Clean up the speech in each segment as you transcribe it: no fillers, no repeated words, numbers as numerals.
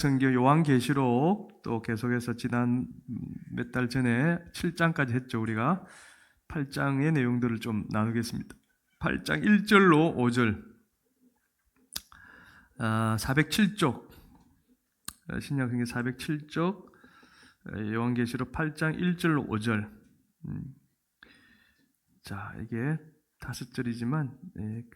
성경 요한계시록 또 계속해서 지난 몇 달 전에 7장까지 했죠. 우리가 8장의 내용들을 좀 나누겠습니다. 8장 1절로 5절 407쪽 신약성경 407쪽 요한계시록 8장 1절로 5절 자, 이게 5절이지만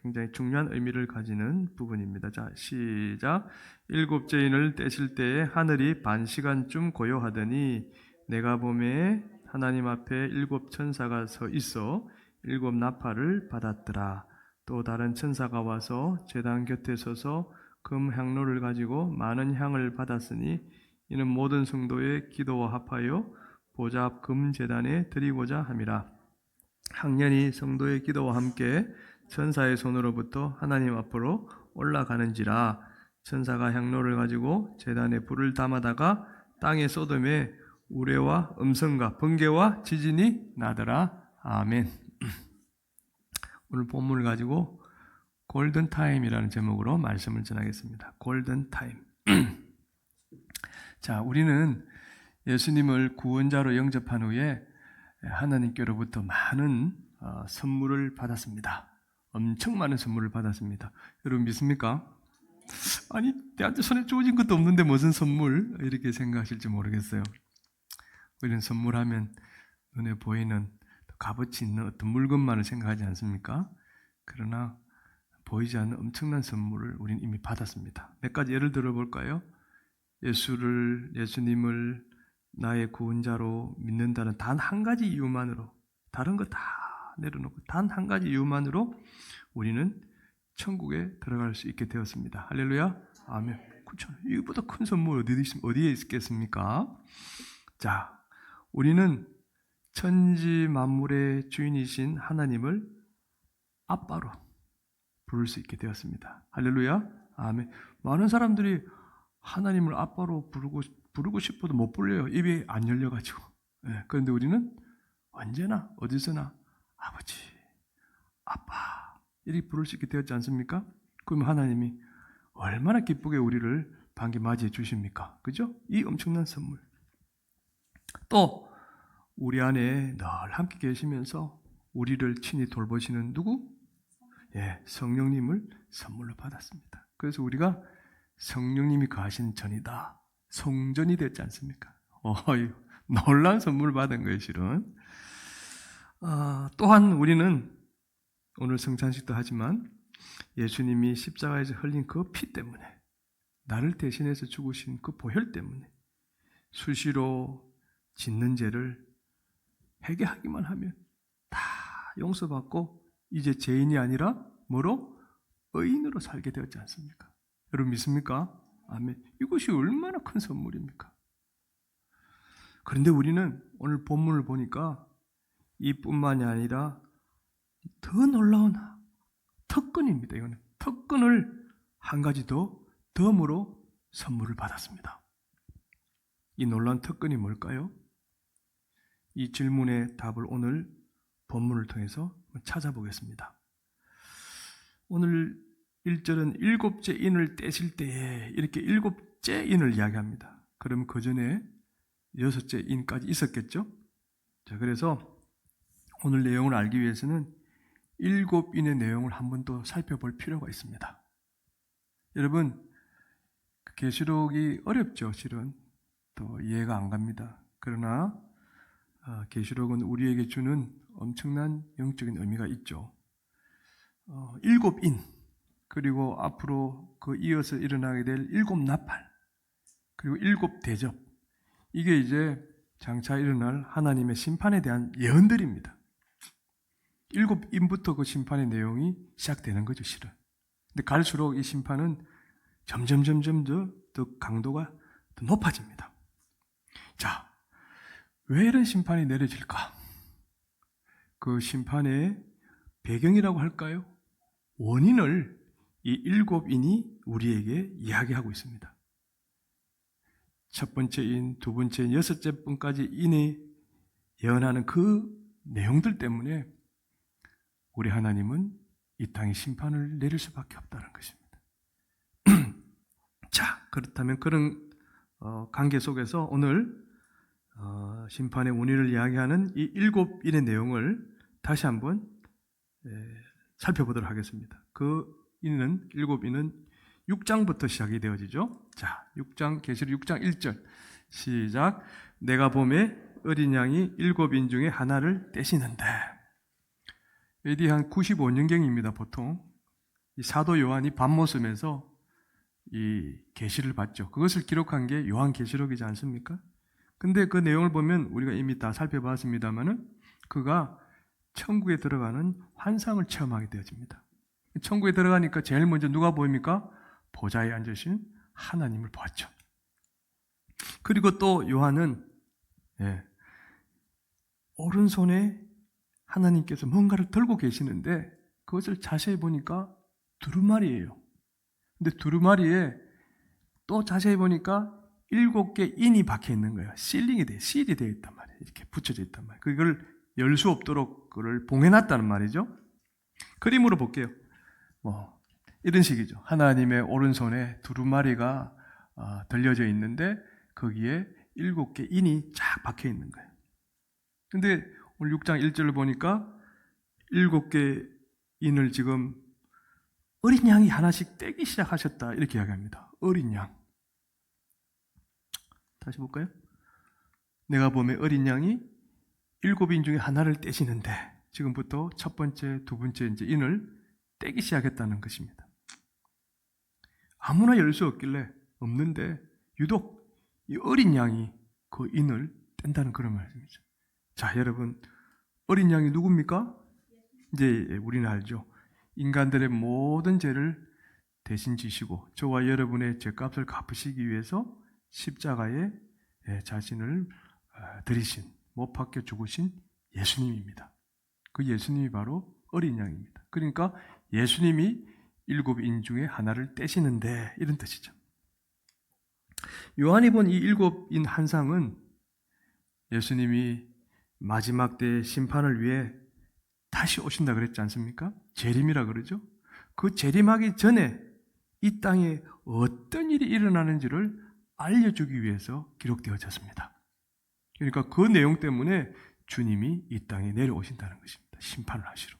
굉장히 중요한 의미를 가지는 부분입니다. 자, 시작. 일곱째 인을 떼실 때에 하늘이 반시간쯤 고요하더니 내가 보매 하나님 앞에 7 천사가 서 있어 7 나팔을 받았더라. 또 다른 천사가 와서 제단 곁에 서서 금 향로를 가지고 많은 향을 받았으니 이는 모든 성도의 기도와 합하여 보좌 앞 금 제단에 드리고자 함이라. 항년이 성도의 기도와 함께 천사의 손으로부터 하나님 앞으로 올라가는지라. 천사가 향로를 가지고 제단에 불을 담아다가 땅에 쏟음에 우레와 음성과 번개와 지진이 나더라. 아멘. 오늘 본문을 가지고 골든타임이라는 제목으로 말씀을 전하겠습니다. 골든타임. 자, 우리는 예수님을 구원자로 영접한 후에 하나님께로부터 많은 선물을 받았습니다. 엄청 많은 선물을 받았습니다. 여러분 믿습니까? 아니, 내한테 손에 주어진 것도 없는데 무슨 선물? 이렇게 생각하실지 모르겠어요. 우리는 선물하면 눈에 보이는 값어치 있는 어떤 물건만을 생각하지 않습니까? 그러나 보이지 않는 엄청난 선물을 우리는 이미 받았습니다. 몇 가지 예를 들어볼까요? 예수님을 나의 구원자로 믿는다는 단 한 가지 이유만으로, 다른 거 다 내려놓고 단 한 가지 이유만으로 우리는 천국에 들어갈 수 있게 되었습니다. 할렐루야. 아멘. 그렇죠. 이거보다 큰 선물 어디에 있겠습니까? 자, 우리는 천지 만물의 주인이신 하나님을 아빠로 부를 수 있게 되었습니다. 할렐루야. 아멘. 많은 사람들이 하나님을 아빠로 부르고 싶어도 못 불려요. 입이 안 열려가지고. 그런데 우리는 언제나 어디서나 아버지, 아빠 이렇게 부를 수 있게 되었지 않습니까? 그러면 하나님이 얼마나 기쁘게 우리를 반기 맞이해 주십니까? 그죠? 이 엄청난 선물. 또 우리 안에 늘 함께 계시면서 우리를 친히 돌보시는 누구? 성령님을 선물로 받았습니다. 그래서 우리가 성령님이 거하시는 전이다. 성전이 됐지 않습니까? 놀라운 선물을 받은 거예요, 실은. 또한 우리는 오늘 성찬식도 하지만 예수님이 십자가에서 흘린 그 피 때문에, 나를 대신해서 죽으신 그 보혈 때문에 수시로 짓는 죄를 회개하기만 하면 다 용서받고 이제 죄인이 아니라 뭐로? 의인으로 살게 되었지 않습니까? 여러분 믿습니까? 아멘. 이것이 얼마나 큰 선물입니까? 그런데 우리는 오늘 본문을 보니까 이뿐만이 아니라 더 놀라운 특권입니다. 이거는 특권을 한 가지 더 덤으로 선물을 받았습니다. 이 놀라운 특권이 뭘까요? 이 질문의 답을 오늘 본문을 통해서 찾아보겠습니다. 오늘 1절은 7째 인을 떼실 때에 이렇게 7째 인을 이야기합니다. 그럼 그 전에 6째 인까지 있었겠죠? 자, 그래서 오늘 내용을 알기 위해서는 7인의 내용을 한 번 더 살펴볼 필요가 있습니다. 여러분, 계시록이 어렵죠, 실은. 또 이해가 안 갑니다. 그러나 계시록은 우리에게 주는 엄청난 영적인 의미가 있죠. 7인, 그리고 앞으로 그 이어서 일어나게 될 7 나팔, 그리고 7 대접. 이게 이제 장차 일어날 하나님의 심판에 대한 예언들입니다. 7인부터 그 심판의 내용이 시작되는 거죠, 실은. 근데 갈수록 이 심판은 점점 더 강도가 더 높아집니다. 자, 왜 이런 심판이 내려질까? 그 심판의 배경이라고 할까요? 원인을 이 7인이 우리에게 이야기하고 있습니다. 첫 번째 인, 두 번째 인, 6째 분까지 인이 예언하는 그 내용들 때문에 우리 하나님은 이 땅에 심판을 내릴 수밖에 없다는 것입니다. 자, 그렇다면 그런 관계 속에서 오늘 심판의 원인을 이야기하는 이 7인의 내용을 다시 한번 살펴보도록 하겠습니다. 그 인은 7인은 6장부터 시작이 되어지죠. 자, 6장 계시록 6장 1절 시작. 내가 봄에 어린 양이 7인 중에 하나를 떼시는데, AD 한 95년경입니다. 보통 이 사도 요한이 밤모섬에서 이 계시를 봤죠. 그것을 기록한 게 요한계시록이지 않습니까? 근데 그 내용을 보면 우리가 이미 다 살펴봤습니다만은 그가 천국에 들어가는 환상을 체험하게 되어집니다. 천국에 들어가니까 제일 먼저 누가 보입니까? 보좌에 앉으신 하나님을 보았죠. 그리고 또 요한은 오른손에 하나님께서 뭔가를 들고 계시는데 그것을 자세히 보니까 두루마리예요. 근데 두루마리에 또 자세히 보니까 7개 인이 박혀 있는 거예요. 실이 되어 있단 말이에요. 이렇게 붙여져 있단 말이에요. 그걸 열 수 없도록 그걸 봉해놨다는 말이죠. 그림으로 볼게요. 이런 식이죠. 하나님의 오른손에 두루마리가 들려져 있는데 거기에 7개 인이 쫙 박혀 있는 거예요. 근데 오늘 6장 1절을 보니까 7개 인을 지금 어린 양이 하나씩 떼기 시작하셨다 이렇게 이야기합니다. 어린 양. 다시 볼까요? 내가 보면 어린 양이 7인 중에 하나를 떼시는데 지금부터 첫 번째, 두 번째 이제 인을 떼기 시작했다는 것입니다. 아무나 열 수 없는데 유독 이 어린 양이 그 인을 뗀다는 그런 말씀이죠. 자, 여러분, 어린 양이 누굽니까? 이제 우리는 알죠. 인간들의 모든 죄를 대신 지시고 저와 여러분의 죄값을 갚으시기 위해서 십자가에 자신을 들이신, 못 박혀 죽으신 예수님입니다. 그 예수님이 바로 어린 양입니다. 그러니까 예수님이 7인 중에 하나를 떼시는데 이런 뜻이죠. 요한이 본 이 7인 환상은 예수님이 마지막 때 심판을 위해 다시 오신다 그랬지 않습니까? 재림이라 그러죠. 그 재림하기 전에 이 땅에 어떤 일이 일어나는지를 알려주기 위해서 기록되어졌습니다. 그러니까 그 내용 때문에 주님이 이 땅에 내려오신다는 것입니다. 심판을 하시러.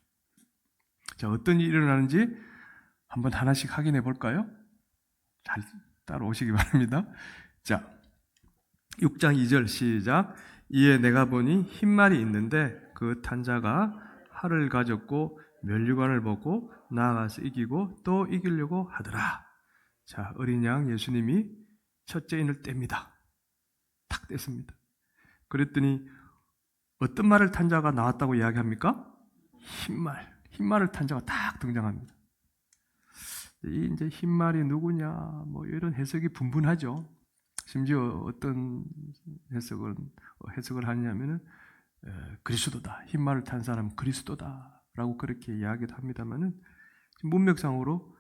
자, 어떤 일이 일어나는지 한번 하나씩 확인해 볼까요? 잘 따라오시기 바랍니다. 자, 6장 2절 시작. 이에 내가 보니 흰 말이 있는데 그 탄자가 활을 가졌고 면류관을 벗고 나아가서 이기고 또 이기려고 하더라. 자, 어린 양 예수님이 첫째 인을 뗍니다. 탁 뗐습니다. 그랬더니 어떤 말을 탄 자가 나왔다고 이야기합니까? 흰 말을 탄 자가 딱 등장합니다. 이 이제 흰 말이 누구냐, 뭐 이런 해석이 분분하죠. 심지어 어떤 해석을 하냐면은 그리스도다. 흰 말을 탄 사람은 그리스도다라고 그렇게 이야기도 합니다만은 문맥상으로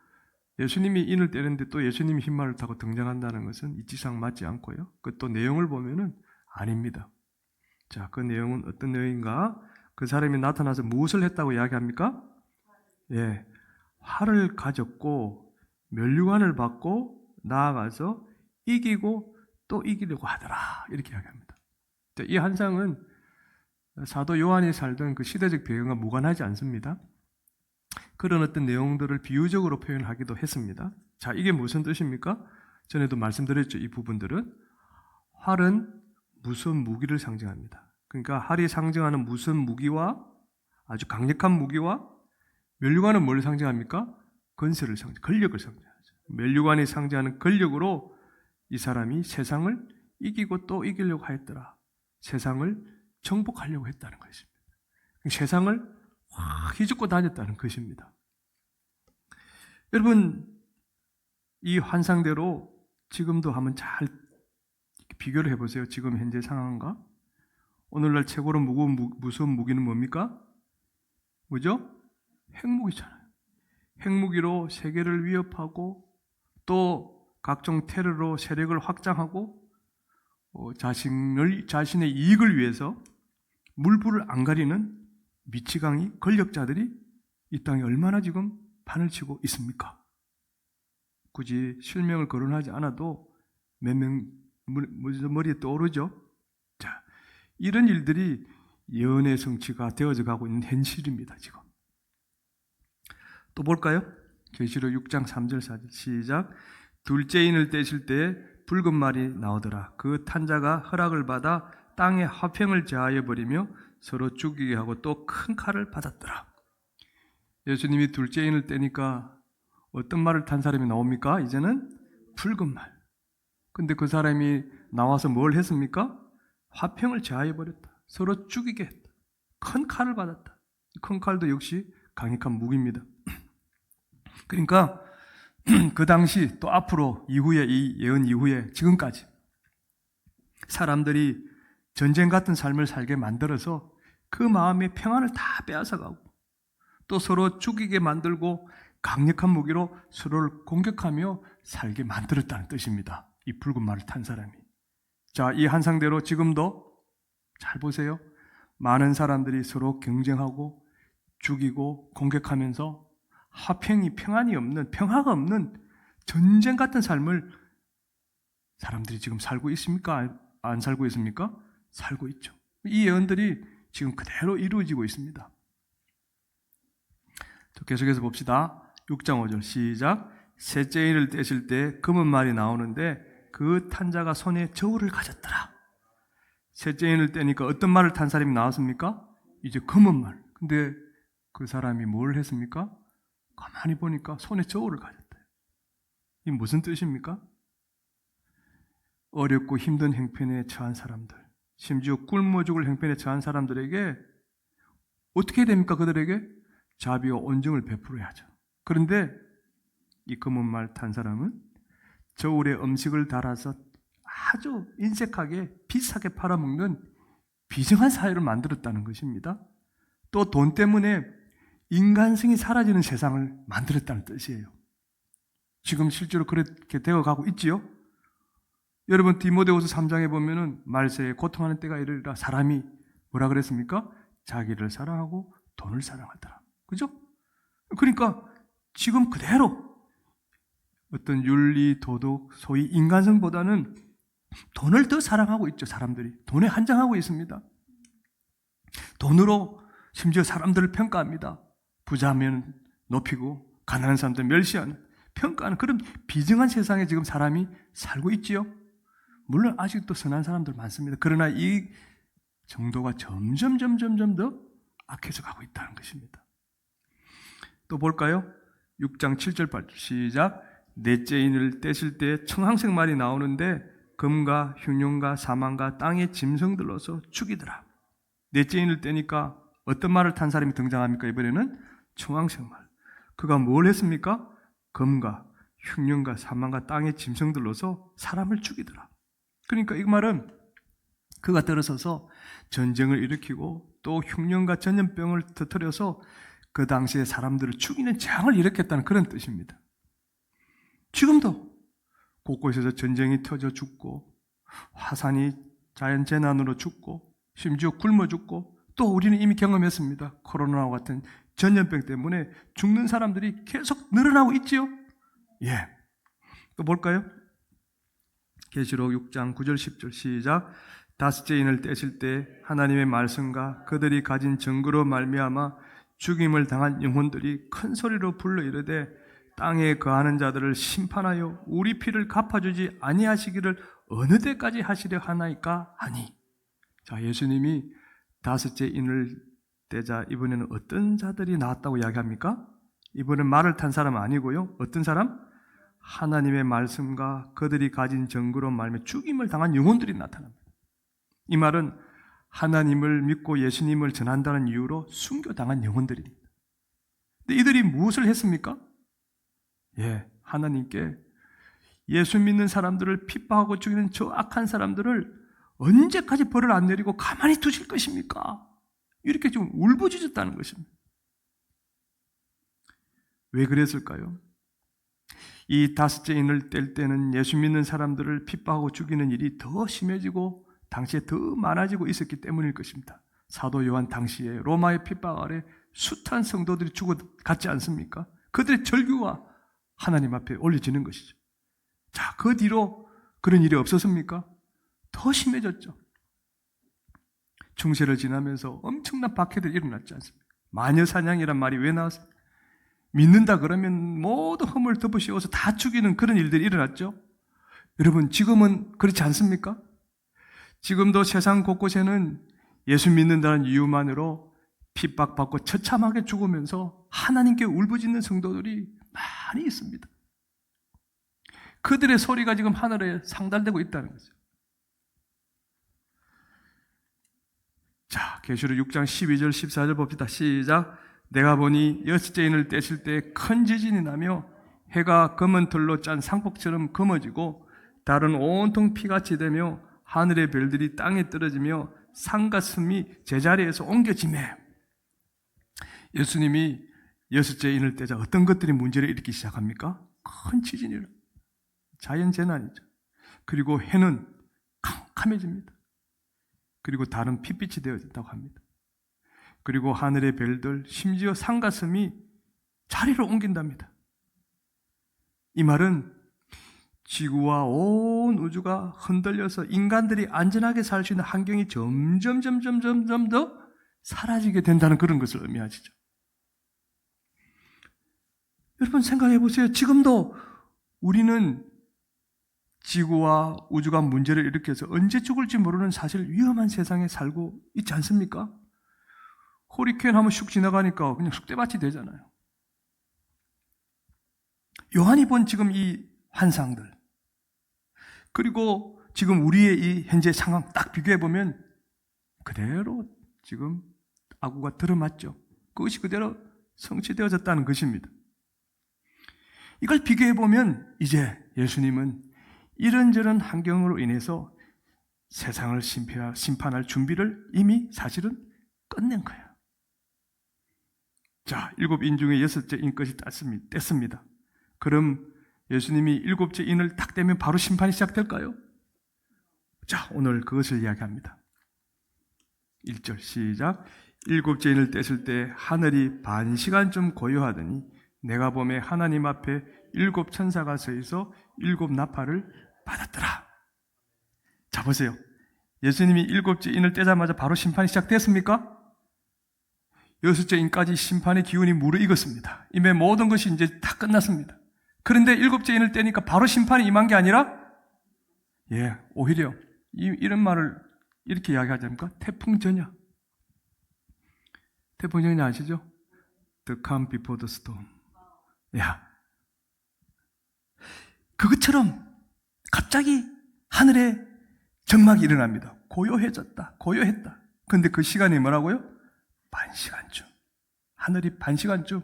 예수님이 인을 떼는데 또 예수님이 흰 말을 타고 등장한다는 것은 이치상 맞지 않고요. 그 또 내용을 보면은 아닙니다. 자, 그 내용은 어떤 내용인가? 그 사람이 나타나서 무엇을 했다고 이야기합니까? 활을 가졌고 면류관을 받고 나아가서 이기고 또 이기려고 하더라. 이렇게 이야기합니다. 자, 이 환상은 사도 요한이 살던 그 시대적 배경과 무관하지 않습니다. 그런 어떤 내용들을 비유적으로 표현하기도 했습니다. 자, 이게 무슨 뜻입니까? 전에도 말씀드렸죠. 이 부분들은 활은 무슨 무기를 상징합니다. 그러니까 활이 상징하는 무슨 무기와 아주 강력한 무기와 면류관은 뭘 상징합니까? 권세를 권력을 상징하죠. 면류관이 상징하는 권력으로 이 사람이 세상을 이기고 또 이기려고 하였더라. 세상을 정복하려고 했다는 것입니다. 세상을 확 휘젓고 다녔다는 것입니다. 여러분, 이 환상대로 지금도 한번 잘 비교를 해보세요. 지금 현재 상황과 오늘날 최고로 무서운 무기는 뭡니까? 뭐죠? 핵무기잖아요. 핵무기로 세계를 위협하고 또 각종 테러로 세력을 확장하고 자신의 이익을 위해서 물불을 안 가리는 미치광이 권력자들이 이 땅에 얼마나 지금 판을 치고 있습니까? 굳이 실명을 거론하지 않아도 몇 명 머리에 떠오르죠? 자, 이런 일들이 예언의 성취가 되어져 가고 있는 현실입니다, 지금. 또 볼까요? 계시록 6장 3절 4절 시작. 둘째 인을 떼실 때 붉은 말이 나오더라. 그 탄자가 허락을 받아 땅에 화평을 제하여 버리며 서로 죽이게 하고 또 큰 칼을 받았더라. 예수님이 둘째 인을 떼니까 어떤 말을 탄 사람이 나옵니까? 이제는 붉은 말. 근데 그 사람이 나와서 뭘 했습니까? 화평을 제하여 버렸다. 서로 죽이게 했다. 큰 칼을 받았다. 큰 칼도 역시 강력한 무기입니다. 그러니까 그 당시 또 앞으로 이후에 이 예언 이후에 지금까지 사람들이 전쟁 같은 삶을 살게 만들어서 그 마음의 평안을 다 빼앗아가고 또 서로 죽이게 만들고 강력한 무기로 서로를 공격하며 살게 만들었다는 뜻입니다. 이 붉은 말을 탄 사람이. 자, 이 한상대로 지금도 잘 보세요. 많은 사람들이 서로 경쟁하고 죽이고 공격하면서 평안이 없는, 평화가 없는 전쟁 같은 삶을 사람들이 지금 살고 있습니까? 안 살고 있습니까? 살고 있죠. 이 예언들이 지금 그대로 이루어지고 있습니다. 계속해서 봅시다. 6장 5절 시작. 셋째 인을 떼실 때 검은 말이 나오는데 그 탄자가 손에 저울을 가졌더라. 셋째 인을 떼니까 어떤 말을 탄 사람이 나왔습니까? 이제 검은 말. 근데 그 사람이 뭘 했습니까? 가만히 보니까 손에 저울을 가졌대요. 이게 무슨 뜻입니까? 어렵고 힘든 형편에 처한 사람들, 심지어 굶어 죽을 형편에 처한 사람들에게 어떻게 해야 됩니까? 그들에게 자비와 온정을 베풀어야 하죠. 그런데 이 검은 말 탄 사람은 저울에 음식을 달아서 아주 인색하게 비싸게 팔아먹는 비정한 사회를 만들었다는 것입니다. 또 돈 때문에 인간성이 사라지는 세상을 만들었다는 뜻이에요. 지금 실제로 그렇게 되어가고 있지요. 여러분 디모데후서 3장에 보면은 말세에 고통하는 때가 이르리라. 사람이 뭐라 그랬습니까? 자기를 사랑하고 돈을 사랑하더라. 그죠? 그러니까 지금 그대로 어떤 윤리, 도덕, 소위 인간성보다는 돈을 더 사랑하고 있죠. 사람들이 돈에 한장하고 있습니다. 돈으로 심지어 사람들을 평가합니다. 부자면 높이고 가난한 사람들 멸시하는, 평가하는 그런 비정한 세상에 지금 사람이 살고 있지요. 물론 아직도 선한 사람들 많습니다. 그러나 이 정도가 점점 더 악해져 가고 있다는 것입니다. 또 볼까요? 6장 7절 8절 시작. 넷째 인을 떼실 때 청황색 말이 나오는데 금과 흉년과 사망과 땅의 짐승들로서 죽이더라. 넷째 인을 떼니까 어떤 말을 탄 사람이 등장합니까? 이번에는 청황색 말. 그가 뭘 했습니까? 금과 흉년과 사망과 땅의 짐승들로서 사람을 죽이더라. 그러니까 이 말은 그가 들어서서 전쟁을 일으키고 또 흉년과 전염병을 터뜨려서 그 당시에 사람들을 죽이는 재앙을 일으켰다는 그런 뜻입니다. 지금도 곳곳에서 전쟁이 터져 죽고 화산이 자연재난으로 죽고 심지어 굶어 죽고 또 우리는 이미 경험했습니다. 코로나와 같은 전염병 때문에 죽는 사람들이 계속 늘어나고 있지요. 예. 또 볼까요? 계시록 6장 9절 10절 시작. 다섯째 인을 떼실 때 하나님의 말씀과 그들이 가진 증거로 말미암아 죽임을 당한 영혼들이 큰 소리로 불러 이르되 땅에 거하는 자들을 심판하여 우리 피를 갚아주지 아니하시기를 어느 때까지 하시려 하나이까 하니. 자, 예수님이 다섯째 인을 떼자 이번에는 어떤 자들이 나왔다고 이야기합니까? 이번엔 말을 탄 사람 아니고요. 어떤 사람? 하나님의 말씀과 그들이 가진 증거로 말미암아 죽임을 당한 영혼들이 나타납니다. 이 말은 하나님을 믿고 예수님을 전한다는 이유로 순교당한 영혼들입니다. 근데 이들이 무엇을 했습니까? 예, 하나님께 예수 믿는 사람들을 핍박하고 죽이는 저 악한 사람들을 언제까지 벌을 안 내리고 가만히 두실 것입니까? 이렇게 좀 울부짖었다는 것입니다. 왜 그랬을까요? 이 다섯째 인을 뗄 때는 예수 믿는 사람들을 핍박하고 죽이는 일이 더 심해지고 당시에 더 많아지고 있었기 때문일 것입니다. 사도 요한 당시에 로마의 핍박 아래 숱한 성도들이 죽어갔지 않습니까? 그들의 절규가 하나님 앞에 올려지는 것이죠. 자, 그 뒤로 그런 일이 없었습니까? 더 심해졌죠. 중세를 지나면서 엄청난 박해들이 일어났지 않습니까? 마녀사냥이란 말이 왜 나왔어요? 믿는다 그러면 모두 허물 덮으씌워서 다 죽이는 그런 일들이 일어났죠. 여러분, 지금은 그렇지 않습니까? 지금도 세상 곳곳에는 예수 믿는다는 이유만으로 핍박받고 처참하게 죽으면서 하나님께 울부짖는 성도들이 많이 있습니다. 그들의 소리가 지금 하늘에 상달되고 있다는 거죠. 자, 계시록 6장 12절 14절 봅시다. 시작. 내가 보니 여섯째 인을 떼실 때 큰 지진이 나며 해가 검은 털로 짠 상복처럼 검어지고 달은 온통 피같이 되며 하늘의 별들이 땅에 떨어지며 산과 섬이 제자리에서 옮겨지매. 예수님이 여섯째 인을 떼자 어떤 것들이 문제를 일으키기 시작합니까? 큰 지진이라. 자연재난이죠. 그리고 해는 캄캄해집니다. 그리고 달은 핏빛이 되어진다고 합니다. 그리고 하늘의 별들, 심지어 산과 섬이 자리를 옮긴답니다. 이 말은 지구와 온 우주가 흔들려서 인간들이 안전하게 살 수 있는 환경이 점점 더 사라지게 된다는 그런 것을 의미하시죠. 여러분 생각해 보세요. 지금도 우리는 지구와 우주가 문제를 일으켜서 언제 죽을지 모르는 사실 위험한 세상에 살고 있지 않습니까? 허리케인 하면 슉 지나가니까 그냥 쑥대밭이 되잖아요. 요한이 본 지금 이 환상들, 그리고 지금 우리의 이 현재 상황 딱 비교해보면 그대로 지금 아구가 들어맞죠. 그것이 그대로 성취되어졌다는 것입니다. 이걸 비교해보면 이제 예수님은 이런저런 환경으로 인해서 세상을 심판할 준비를 이미 사실은 끝낸 거예요. 자, 7인 중에 6째 인 것이 뗐습니다. 그럼 예수님이 7째 인을 탁 떼면 바로 심판이 시작될까요? 자, 오늘 그것을 이야기합니다. 1절 시작. 7째 인을 뗐을 때 하늘이 반시간쯤 고요하더니 내가 보매 하나님 앞에 7 천사가 서 있어 7 나팔을 받았더라. 자, 보세요. 예수님이 7째 인을 떼자마자 바로 심판이 시작됐습니까? 6째 인까지 심판의 기운이 무르익었습니다. 이미 모든 것이 이제 다 끝났습니다. 그런데 7째 인을 떼니까 바로 심판이 임한 게 아니라 오히려 이런 말을 이렇게 이야기하지 않습니까? 태풍전야. 태풍전야 아시죠? The calm before the storm. 그것처럼 갑자기 하늘에 정막이 일어납니다. 고요해졌다. 고요했다. 그런데 그 시간이 뭐라고요? 반시간쯤. 하늘이 반시간쯤.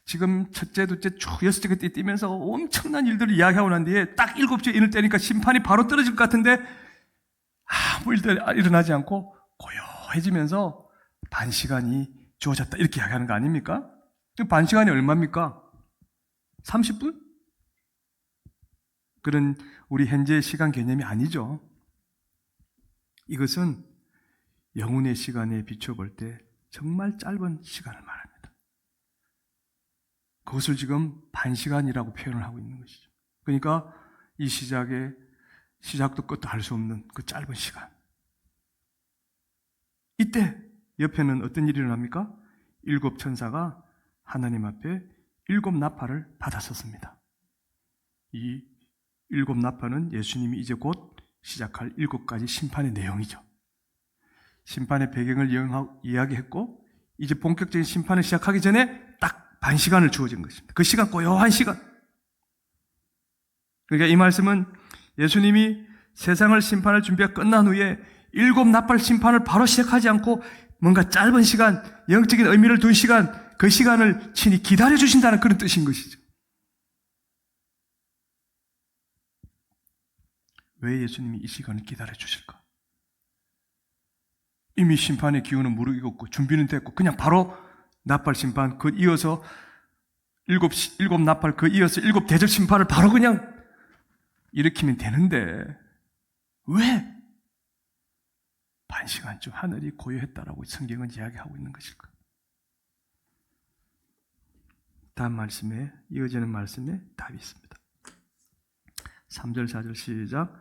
지금 첫째, 둘째 쭉 6째 뛰면서 엄청난 일들을 이야기하고 난 뒤에 딱 7째 인을 떼니까 심판이 바로 떨어질 것 같은데 아무 일도 일어나지 않고 고요해지면서 반시간이 주어졌다. 이렇게 이야기하는 거 아닙니까? 반시간이 얼마입니까? 30분? 그런 우리 현재의 시간 개념이 아니죠. 이것은 영혼의 시간에 비춰볼 때 정말 짧은 시간을 말합니다. 그것을 지금 반시간이라고 표현을 하고 있는 것이죠. 그러니까 이 시작도 끝도 알 수 없는 그 짧은 시간. 이때 옆에는 어떤 일이 일어납니까? 7 천사가 하나님 앞에 7 나팔을 받았었습니다. 이 7 나팔은 예수님이 이제 곧 시작할 7가지 심판의 내용이죠. 심판의 배경을 이야기했고 이제 본격적인 심판을 시작하기 전에 딱 반시간을 주어진 것입니다. 그 시간 고요한 시간. 그러니까 이 말씀은 예수님이 세상을 심판할 준비가 끝난 후에 7 나팔 심판을 바로 시작하지 않고 뭔가 짧은 시간, 영적인 의미를 둔 시간, 그 시간을 친히 기다려 주신다는 그런 뜻인 것이죠. 왜 예수님이 이 시간을 기다려 주실까? 이미 심판의 기운은 무르익었고 준비는 됐고 그냥 바로 나팔 심판 그 이어서 7 나팔 그 이어서 7 대접 심판을 바로 그냥 일으키면 되는데 왜 반시간쯤 하늘이 고요했다라고 성경은 이야기하고 있는 것일까? 다음 말씀에 이어지는 말씀에 답이 있습니다. 3절 4절 시작.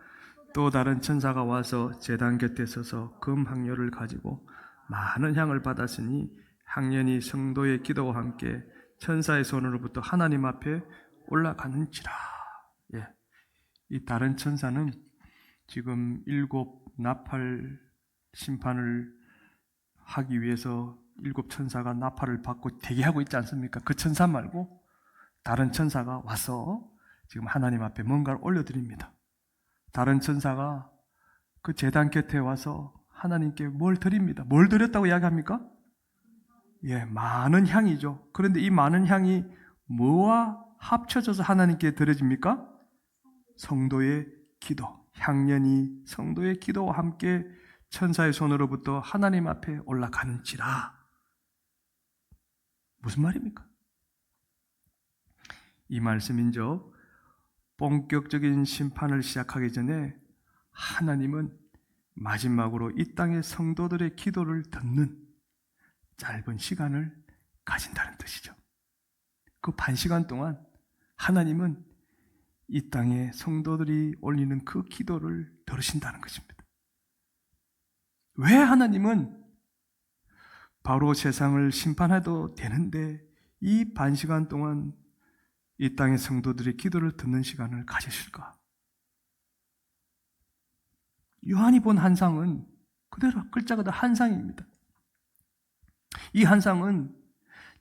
또 다른 천사가 와서 제단 곁에 서서 금 향료를 가지고 많은 향을 받았으니 향연이 성도의 기도와 함께 천사의 손으로부터 하나님 앞에 올라가는지라. 예. 이 다른 천사는 지금 7 나팔 심판을 하기 위해서 7 천사가 나팔을 받고 대기하고 있지 않습니까? 그 천사 말고 다른 천사가 와서 지금 하나님 앞에 뭔가를 올려드립니다. 다른 천사가 그 제단 곁에 와서 하나님께 뭘 드립니다. 뭘 드렸다고 이야기합니까? 예, 많은 향이죠. 그런데 이 많은 향이 뭐와 합쳐져서 하나님께 드려집니까? 성도의 기도, 향연이 성도의 기도와 함께 천사의 손으로부터 하나님 앞에 올라가는지라. 무슨 말입니까? 이 말씀인죠. 본격적인 심판을 시작하기 전에 하나님은 마지막으로 이 땅의 성도들의 기도를 듣는 짧은 시간을 가진다는 뜻이죠. 그 반 시간 동안 하나님은 이 땅의 성도들이 올리는 그 기도를 들으신다는 것입니다. 왜 하나님은 바로 세상을 심판해도 되는데 이 반 시간 동안 이 땅의 성도들의 기도를 듣는 시간을 가지실까? 요한이 본 환상은 그대로 글자 그대로 환상입니다. 이 환상은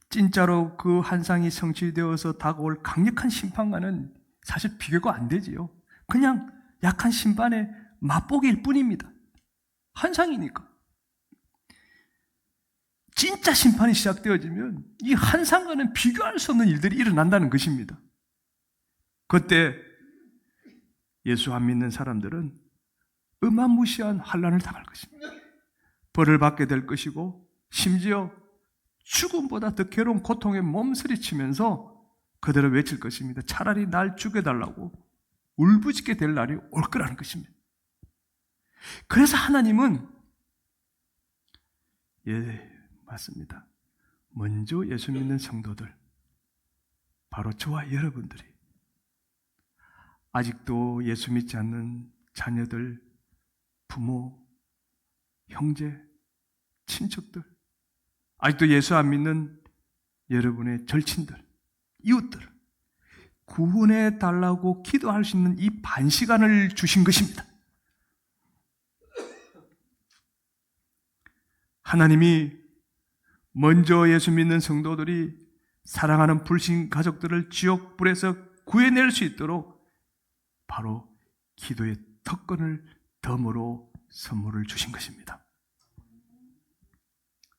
진짜로 그 환상이 성취되어서 다가올 강력한 심판과는 사실 비교가 안 되지요. 그냥 약한 심판의 맛보기일 뿐입니다. 환상이니까. 진짜 심판이 시작되어지면 이 환상과는 비교할 수 없는 일들이 일어난다는 것입니다. 그때 예수 안 믿는 사람들은 어마무시한 환난을 당할 것입니다. 벌을 받게 될 것이고 심지어 죽음보다 더 괴로운 고통에 몸서리치면서 그대로 외칠 것입니다. 차라리 날 죽여달라고 울부짖게 될 날이 올 거라는 것입니다. 그래서 하나님은 맞습니다. 먼저 예수 믿는 성도들, 바로 저와 여러분들이 아직도 예수 믿지 않는 자녀들, 부모, 형제, 친척들, 아직도 예수 안 믿는 여러분의 절친들, 이웃들, 구원해 달라고 기도할 수 있는 이 반 시간을 주신 것입니다. 하나님이 먼저 예수 믿는 성도들이 사랑하는 불신 가족들을 지옥불에서 구해낼 수 있도록 바로 기도의 특권을 덤으로 선물을 주신 것입니다.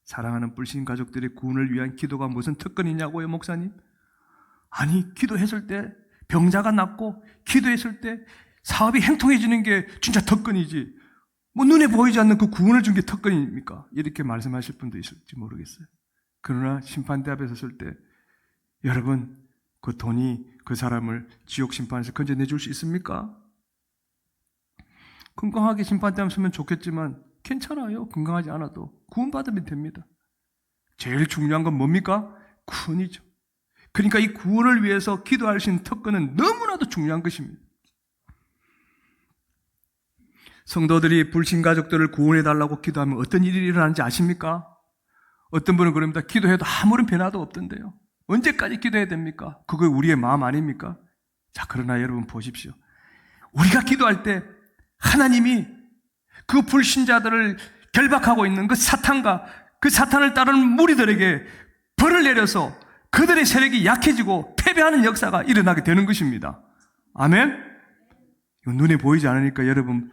사랑하는 불신 가족들의 구원을 위한 기도가 무슨 특권이냐고요, 목사님? 아니, 기도했을 때 병자가 낫고 기도했을 때 사업이 행통해지는 게 진짜 특권이지, 뭐 눈에 보이지 않는 그 구원을 준 게 특권입니까? 이렇게 말씀하실 분도 있을지 모르겠어요. 그러나 심판대 앞에 섰을 때 여러분, 그 돈이 그 사람을 지옥 심판에서 건져내줄 수 있습니까? 건강하게 심판대 앞에 서면 좋겠지만 괜찮아요. 건강하지 않아도 구원받으면 됩니다. 제일 중요한 건 뭡니까? 구원이죠. 그러니까 이 구원을 위해서 기도할 수 있는 특권은 너무나도 중요한 것입니다. 성도들이 불신 가족들을 구원해달라고 기도하면 어떤 일이 일어나는지 아십니까? 어떤 분은 그럽니다. 기도해도 아무런 변화도 없던데요. 언제까지 기도해야 됩니까? 그거 우리의 마음 아닙니까? 자, 그러나 여러분 보십시오. 우리가 기도할 때 하나님이 그 불신자들을 결박하고 있는 그 사탄과 그 사탄을 따르는 무리들에게 벌을 내려서 그들의 세력이 약해지고 패배하는 역사가 일어나게 되는 것입니다. 아멘? 이거 눈에 보이지 않으니까 여러분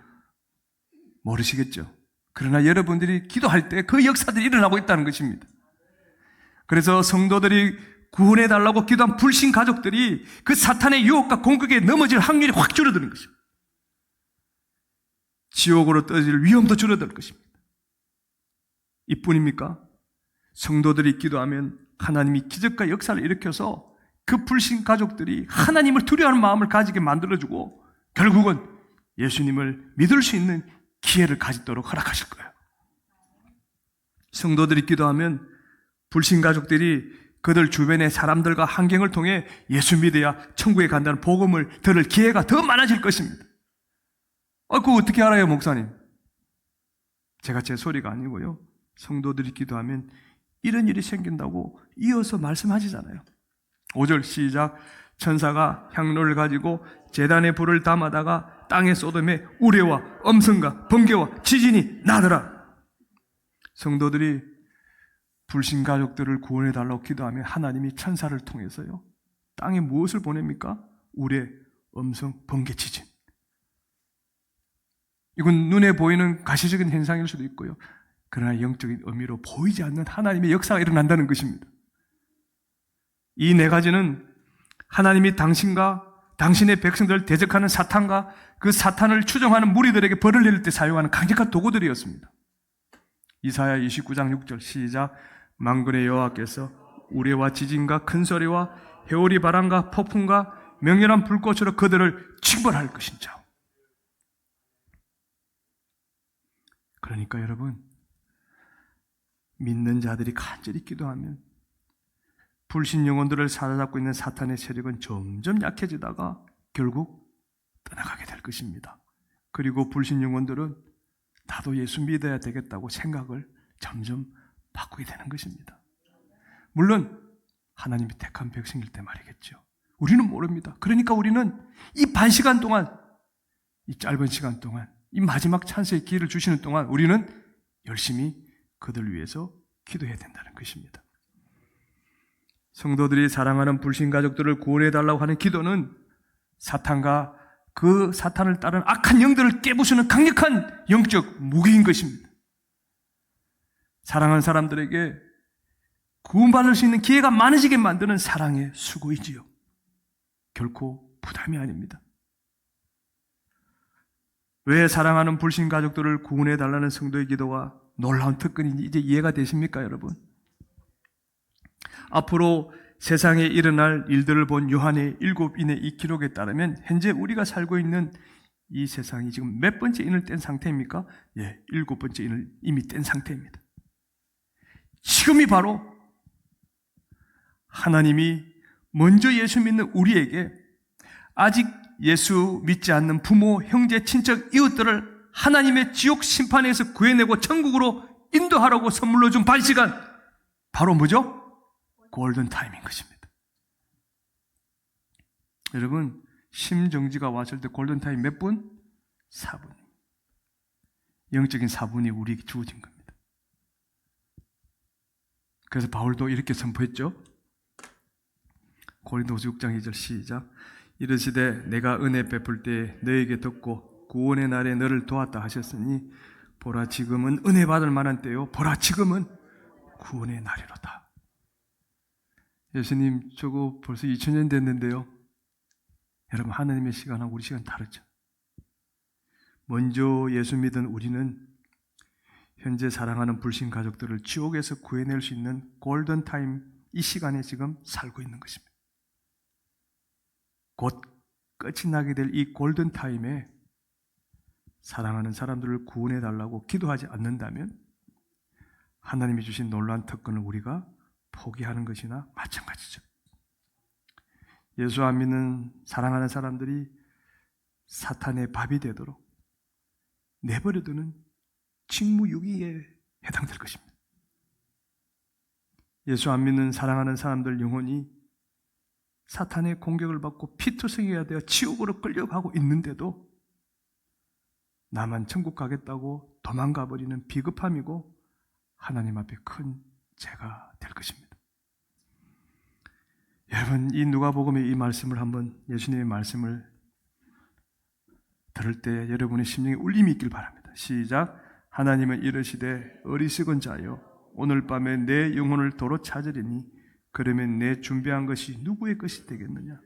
모르시겠죠? 그러나 여러분들이 기도할 때 그 역사들이 일어나고 있다는 것입니다. 그래서 성도들이 구원해달라고 기도한 불신 가족들이 그 사탄의 유혹과 공격에 넘어질 확률이 확 줄어드는 것입니다. 지옥으로 떨어질 위험도 줄어들 것입니다. 이뿐입니까? 성도들이 기도하면 하나님이 기적과 역사를 일으켜서 그 불신 가족들이 하나님을 두려워하는 마음을 가지게 만들어주고 결국은 예수님을 믿을 수 있는 기회를 가지도록 허락하실 거예요. 성도들이 기도하면 불신 가족들이 그들 주변의 사람들과 환경을 통해 예수 믿어야 천국에 간다는 복음을 들을 기회가 더 많아질 것입니다. 그거 어떻게 알아요, 목사님? 제가 제 소리가 아니고요. 성도들이 기도하면 이런 일이 생긴다고 이어서 말씀하시잖아요. 5절 시작. 천사가 향로를 가지고 제단에 불을 담아다가 땅에 쏟음에 우레와 엄성과 번개와 지진이 나더라. 성도들이 불신 가족들을 구원해 달라고 기도하면 하나님이 천사를 통해서요, 땅에 무엇을 보냅니까? 우레, 엄성, 번개, 지진. 이건 눈에 보이는 가시적인 현상일 수도 있고요. 그러나 영적인 의미로 보이지 않는 하나님의 역사가 일어난다는 것입니다. 이 네 가지는 하나님이 당신과 당신의 백성들을 대적하는 사탄과 그 사탄을 추종하는 무리들에게 벌을 내릴 때 사용하는 강력한 도구들이었습니다. 이사야 29장 6절 시작. 만군의 여호와께서 우레와 지진과 큰 소리와 회오리 바람과 폭풍과 맹렬한 불꽃으로 그들을 징벌할 것인자. 그러니까 여러분, 믿는 자들이 간절히 기도하면 불신 영혼들을 사로잡고 있는 사탄의 세력은 점점 약해지다가 결국 떠나가게 될 것입니다. 그리고 불신 영혼들은 나도 예수 믿어야 되겠다고 생각을 점점 바꾸게 되는 것입니다. 물론 하나님이 택한 백성일 때 말이겠죠. 우리는 모릅니다. 그러니까 우리는 이 반시간 동안, 이 짧은 시간 동안, 이 마지막 찬스의 기회를 주시는 동안 우리는 열심히 그들 위해서 기도해야 된다는 것입니다. 성도들이 사랑하는 불신 가족들을 구원해달라고 하는 기도는 사탄과 그 사탄을 따른 악한 영들을 깨부수는 강력한 영적 무기인 것입니다. 사랑하는 사람들에게 구원받을 수 있는 기회가 많아지게 만드는 사랑의 수고이지요. 결코 부담이 아닙니다. 왜 사랑하는 불신 가족들을 구원해달라는 성도의 기도가 놀라운 특권인지 이제 이해가 되십니까, 여러분? 앞으로 세상에 일어날 일들을 본 요한의 7인의 이 기록에 따르면 현재 우리가 살고 있는 이 세상이 지금 몇 번째 인을 뗀 상태입니까? 7번째 인을 이미 뗀 상태입니다. 지금이 바로 하나님이 먼저 예수 믿는 우리에게 아직 예수 믿지 않는 부모, 형제, 친척, 이웃들을 하나님의 지옥 심판에서 구해내고 천국으로 인도하라고 선물로 준 반시간, 바로 뭐죠? 골든타임인 것입니다. 여러분, 심정지가 왔을 때 골든타임 몇 분? 4분. 영적인 4분이 우리에게 주어진 겁니다. 그래서 바울도 이렇게 선포했죠. 고린도서 6장 2절 시작. 이르시되 내가 은혜 베풀 때 너에게 듣고 구원의 날에 너를 도왔다 하셨으니 보라 지금은 은혜 받을 만한 때요 보라 지금은 구원의 날이로다. 예수님 저거 벌써 2000년 됐는데요. 여러분, 하나님의 시간하고 우리 시간 다르죠. 먼저 예수 믿은 우리는 현재 사랑하는 불신 가족들을 지옥에서 구해낼 수 있는 골든타임, 이 시간에 지금 살고 있는 것입니다. 곧 끝이 나게 될 이 골든타임에 사랑하는 사람들을 구원해달라고 기도하지 않는다면 하나님이 주신 놀라운 특권을 우리가 포기하는 것이나 마찬가지죠. 예수 안 믿는 사랑하는 사람들이 사탄의 밥이 되도록 내버려두는 직무유기에 해당될 것입니다. 예수 안 믿는 사랑하는 사람들 영혼이 사탄의 공격을 받고 피투성이가 되어 지옥으로 끌려가고 있는데도 나만 천국 가겠다고 도망가 버리는 비겁함이고 하나님 앞에 큰 죄가 될 것입니다. 여러분, 이 누가복음의 이 말씀을 한번, 예수님의 말씀을 들을 때 여러분의 심령에 울림이 있길 바랍니다. 시작. 하나님은 이르시되 어리석은 자여 오늘 밤에 내 영혼을 도로 찾으리니 그러면 내 준비한 것이 누구의 것이 되겠느냐?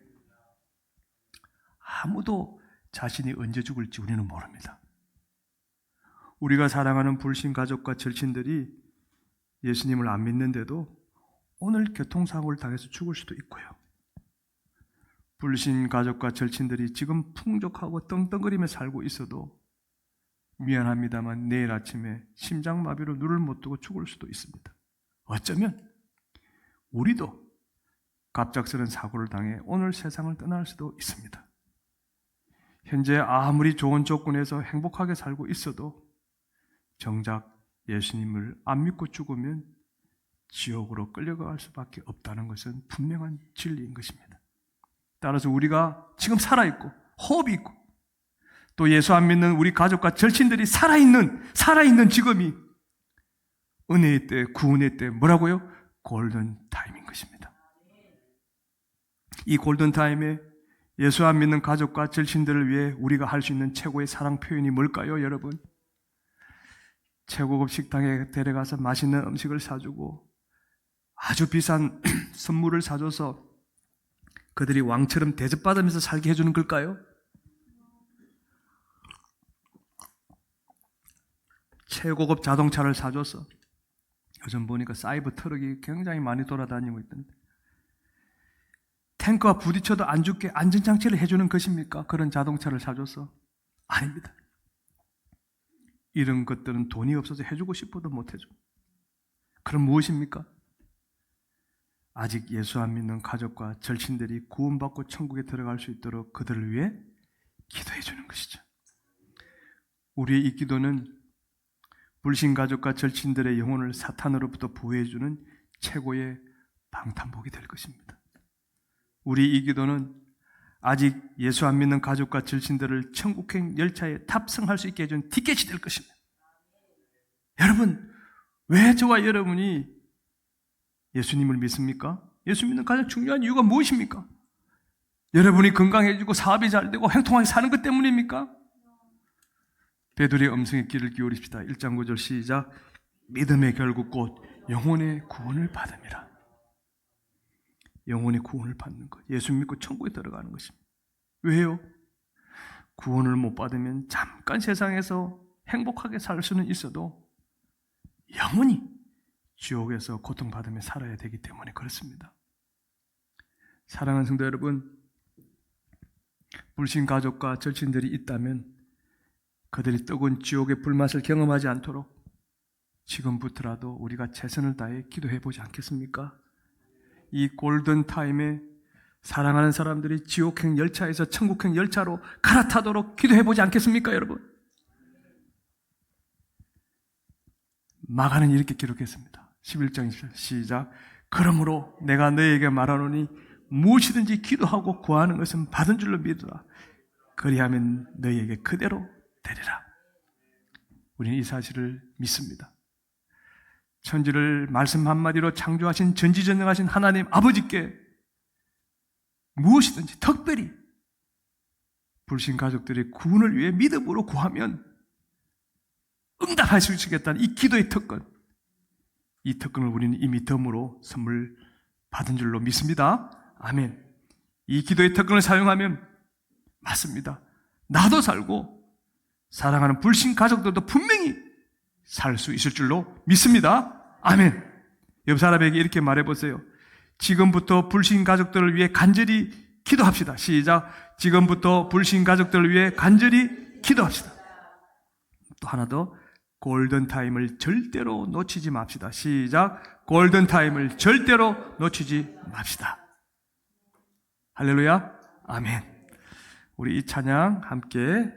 아무도 자신이 언제 죽을지 우리는 모릅니다. 우리가 사랑하는 불신 가족과 절친들이 예수님을 안 믿는데도 오늘 교통사고를 당해서 죽을 수도 있고요. 불신 가족과 절친들이 지금 풍족하고 떵떵거리며 살고 있어도 미안합니다만 내일 아침에 심장마비로 눈을 못 뜨고 죽을 수도 있습니다. 어쩌면 우리도 갑작스런 사고를 당해 오늘 세상을 떠날 수도 있습니다. 현재 아무리 좋은 조건에서 행복하게 살고 있어도 정작 예수님을 안 믿고 죽으면 지옥으로 끌려갈 수밖에 없다는 것은 분명한 진리인 것입니다. 따라서 우리가 지금 살아있고 호흡이 있고 또 예수 안 믿는 우리 가족과 절친들이 살아있는 지금이 은혜의 때, 구원의 때 뭐라고요? 골든 타임인 것입니다. 이 골든 타임에 예수 안 믿는 가족과 절친들을 위해 우리가 할 수 있는 최고의 사랑 표현이 뭘까요, 여러분? 최고급 식당에 데려가서 맛있는 음식을 사주고 아주 비싼 선물을 사줘서 그들이 왕처럼 대접받으면서 살게 해주는 걸까요? 최고급 자동차를 사줘서 요즘 보니까 사이버 트럭이 굉장히 많이 돌아다니고 있던데 탱크와 부딪혀도 안 죽게 안전장치를 해주는 것입니까? 그런 자동차를 사줘서? 아닙니다. 이런 것들은 돈이 없어서 해주고 싶어도 못 해줘. 그럼 무엇입니까? 아직 예수 안 믿는 가족과 절친들이 구원받고 천국에 들어갈 수 있도록 그들을 위해 기도해 주는 것이죠. 우리의 이 기도는 불신 가족과 절친들의 영혼을 사탄으로부터 보호해 주는 최고의 방탄복이 될 것입니다. 우리 이 기도는 아직 예수 안 믿는 가족과 절친들을 천국행 열차에 탑승할 수 있게 해준 티켓이 될 것입니다. 여러분, 왜 저와 여러분이 예수님을 믿습니까? 예수 믿는 가장 중요한 이유가 무엇입니까? 여러분이 건강해지고 사업이 잘 되고 행통하게 사는 것 때문입니까? 베드로의 음성에 귀를 기울입시다. 1장 9절 시작. 믿음의 결국 곧 영혼의 구원을 받음이라. 영혼의 구원을 받는 것. 예수 믿고 천국에 들어가는 것입니다. 왜요? 구원을 못 받으면 잠깐 세상에서 행복하게 살 수는 있어도 영원히 지옥에서 고통받으며 살아야 되기 때문에 그렇습니다. 사랑하는 성도 여러분, 불신 가족과 절친들이 있다면 그들이 뜨거운 지옥의 불맛을 경험하지 않도록 지금부터라도 우리가 최선을 다해 기도해 보지 않겠습니까? 이 골든 타임에 사랑하는 사람들이 지옥행 열차에서 천국행 열차로 갈아타도록 기도해 보지 않겠습니까, 여러분? 마가는 이렇게 기록했습니다. 11장 20절 시작. 그러므로 내가 너에게 말하노니 무엇이든지 기도하고 구하는 것은 받은 줄로 믿으라. 그리하면 너희에게 그대로 되리라. 우리는 이 사실을 믿습니다. 천지를 말씀 한마디로 창조하신 전지전능하신 하나님 아버지께 무엇이든지 특별히 불신 가족들의 구원을 위해 믿음으로 구하면 응답할 수 있겠다는 이 기도의 특권, 이 특권을 우리는 이미 덤으로 선물 받은 줄로 믿습니다. 아멘. 이 기도의 특권을 사용하면 맞습니다. 나도 살고 사랑하는 불신 가족들도 분명히 살 수 있을 줄로 믿습니다. 아멘. 옆 사람에게 이렇게 말해보세요. 지금부터 불신 가족들을 위해 간절히 기도합시다. 시작. 지금부터 불신 가족들을 위해 간절히 기도합시다. 또 하나 더. 골든타임을 절대로 놓치지 맙시다. 시작. 골든타임을 절대로 놓치지 맙시다. 할렐루야. 아멘. 우리 이 찬양 함께